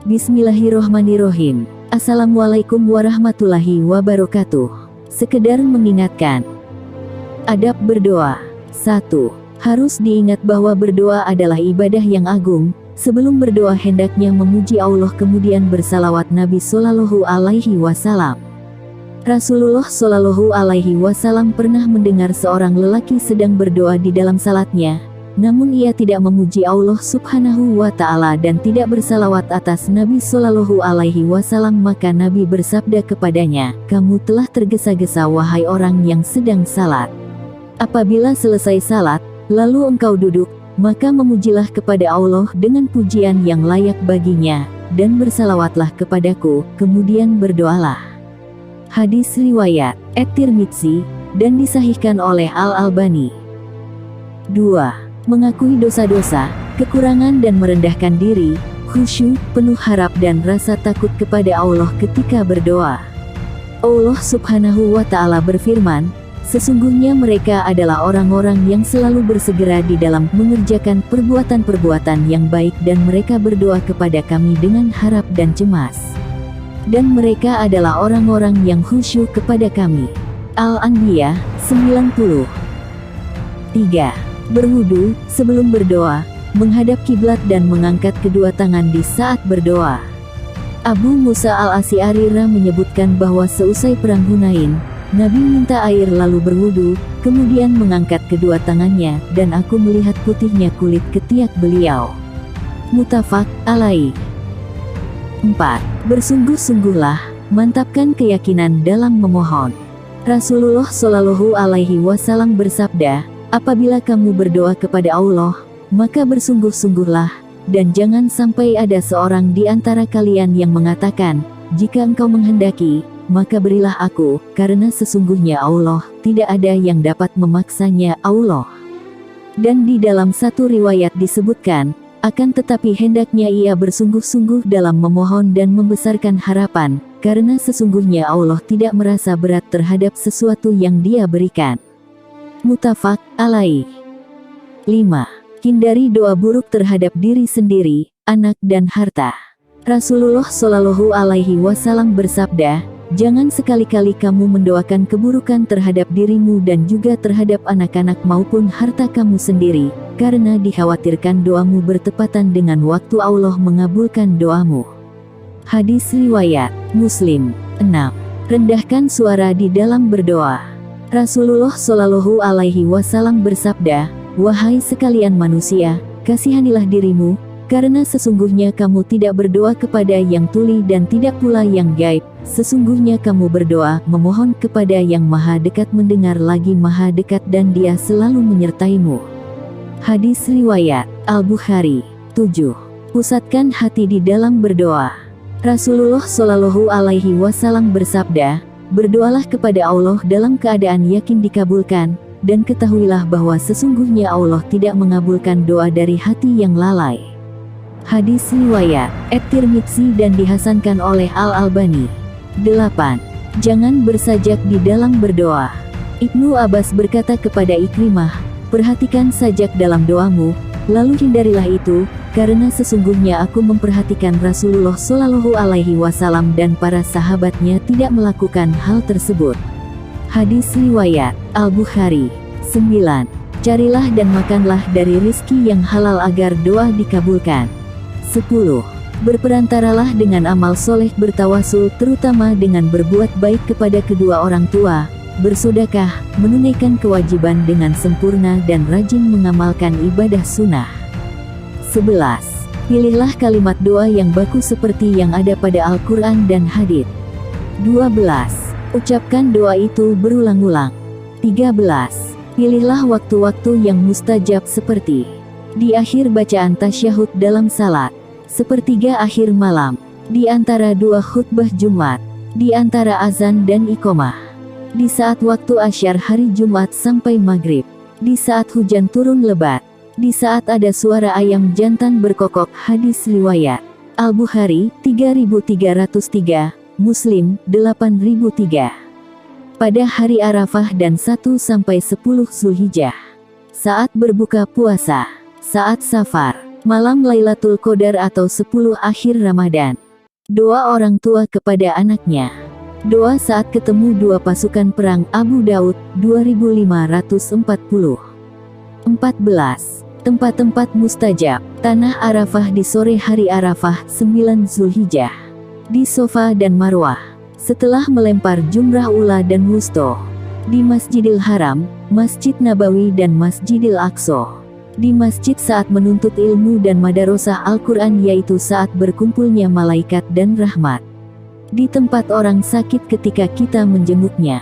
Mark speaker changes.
Speaker 1: Bismillahirrohmanirrohim. Assalamualaikum warahmatullahi wabarakatuh. Sekedar mengingatkan. Adab berdoa. 1. Harus diingat bahwa berdoa adalah ibadah yang agung. Sebelum berdoa hendaknya memuji Allah kemudian bersalawat Nabi Shallallahu Alaihi Wasallam. Rasulullah Shallallahu Alaihi Wasallam pernah mendengar seorang lelaki sedang berdoa di dalam salatnya. Namun ia tidak memuji Allah Subhanahu wa Ta'ala dan tidak bersalawat atas Nabi Shallallahu Alaihi Wasallam, maka Nabi bersabda kepadanya, "Kamu telah tergesa-gesa wahai orang yang sedang salat. Apabila selesai salat, lalu engkau duduk, maka memujilah kepada Allah dengan pujian yang layak baginya, dan bersalawatlah kepadaku, kemudian berdoalah." Hadis riwayat At-Tirmidzi dan disahihkan oleh Al-Albani. 2. Mengakui dosa-dosa, kekurangan dan merendahkan diri, khusyuk, penuh harap dan rasa takut kepada Allah ketika berdoa. Allah Subhanahu wa Ta'ala berfirman, "Sesungguhnya mereka adalah orang-orang yang selalu bersegera di dalam mengerjakan perbuatan-perbuatan yang baik dan mereka berdoa kepada Kami dengan harap dan cemas. Dan mereka adalah orang-orang yang khusyuk kepada Kami." Al-Anbiya 90. 3. Berwudu, sebelum berdoa, menghadap kiblat dan mengangkat kedua tangan di saat berdoa. Abu Musa al-Asy'ari menyebutkan bahwa seusai perang Hunain, Nabi minta air lalu berwudu, kemudian mengangkat kedua tangannya, dan aku melihat putihnya kulit ketiak beliau. Muttafaq alaih. 4. Bersungguh-sungguhlah, mantapkan keyakinan dalam memohon. Rasulullah Shallallahu Alaihi Wasallam bersabda, "Apabila kamu berdoa kepada Allah, maka bersungguh-sungguhlah, dan jangan sampai ada seorang di antara kalian yang mengatakan, 'Jika engkau menghendaki, maka berilah aku,' karena sesungguhnya Allah, tidak ada yang dapat memaksanya Allah." Dan di dalam satu riwayat disebutkan, akan tetapi hendaknya ia bersungguh-sungguh dalam memohon dan membesarkan harapan, karena sesungguhnya Allah tidak merasa berat terhadap sesuatu yang Dia berikan. Muttafaq alaih. 5. Hindari doa buruk terhadap diri sendiri, anak dan harta. Rasulullah Shallallahu Alaihi Wasallam bersabda, "Jangan sekali-kali kamu mendoakan keburukan terhadap dirimu dan juga terhadap anak-anak maupun harta kamu sendiri, karena dikhawatirkan doamu bertepatan dengan waktu Allah mengabulkan doamu." Hadis riwayat Muslim. 6. Rendahkan suara di dalam berdoa. Rasulullah Shallallahu Alaihi Wasallam bersabda, "Wahai sekalian manusia, kasihanilah dirimu, karena sesungguhnya kamu tidak berdoa kepada yang tuli dan tidak pula yang gaib. Sesungguhnya kamu berdoa, memohon kepada yang maha dekat, mendengar lagi maha dekat, dan Dia selalu menyertaimu." Hadis riwayat Al-Bukhari. 7. Pusatkan hati di dalam berdoa. Rasulullah Shallallahu Alaihi Wasallam bersabda, "Berdoalah kepada Allah dalam keadaan yakin dikabulkan, dan ketahuilah bahwa sesungguhnya Allah tidak mengabulkan doa dari hati yang lalai." Hadis riwayat At-Tirmidzi dan dihasankan oleh Al-Albani. 8. Jangan bersajak di dalam berdoa. Ibnu Abbas berkata kepada Ikrimah, "Perhatikan sajak dalam doamu, lalu hindarilah itu, karena sesungguhnya aku memperhatikan Rasulullah Shallallahu Alaihi Wasallam dan para sahabatnya tidak melakukan hal tersebut." Hadis riwayat Al-Bukhari. 9. Carilah dan makanlah dari rizki yang halal agar doa dikabulkan. 10. Berperantaralah dengan amal soleh, bertawasul, terutama dengan berbuat baik kepada kedua orang tua, bersedekah, menunaikan kewajiban dengan sempurna dan rajin mengamalkan ibadah sunnah. 11. Pilihlah kalimat doa yang bagus seperti yang ada pada Al-Quran dan hadits. 12. Ucapkan doa itu berulang-ulang. 13. Pilihlah waktu-waktu yang mustajab seperti di akhir bacaan tasyahud dalam salat, sepertiga akhir malam, di antara dua khutbah Jumat, di antara azan dan iqomah, di saat waktu asyar hari Jumat sampai maghrib, di saat hujan turun lebat, di saat ada suara ayam jantan berkokok. Hadis riwayat Al-Bukhari 3303, Muslim 8003. Pada hari Arafah dan 1-10 Zulhijjah, saat berbuka puasa, saat safar, Malam Lailatul Qadar atau 10 akhir Ramadan. Doa orang tua kepada anaknya. Doa saat ketemu dua pasukan perang. Abu Daud 2540. 14. Tempat-tempat mustajab. Tanah Arafah di sore hari Arafah 9 Zulhijjah. Di Safa dan Marwah. Setelah melempar jumrah ula dan wusto. Di Masjidil Haram, Masjid Nabawi dan Masjidil Aqsa. Di masjid saat menuntut ilmu dan madarosah Al-Quran, yaitu saat berkumpulnya malaikat dan rahmat. Di tempat orang sakit ketika kita menjenguknya.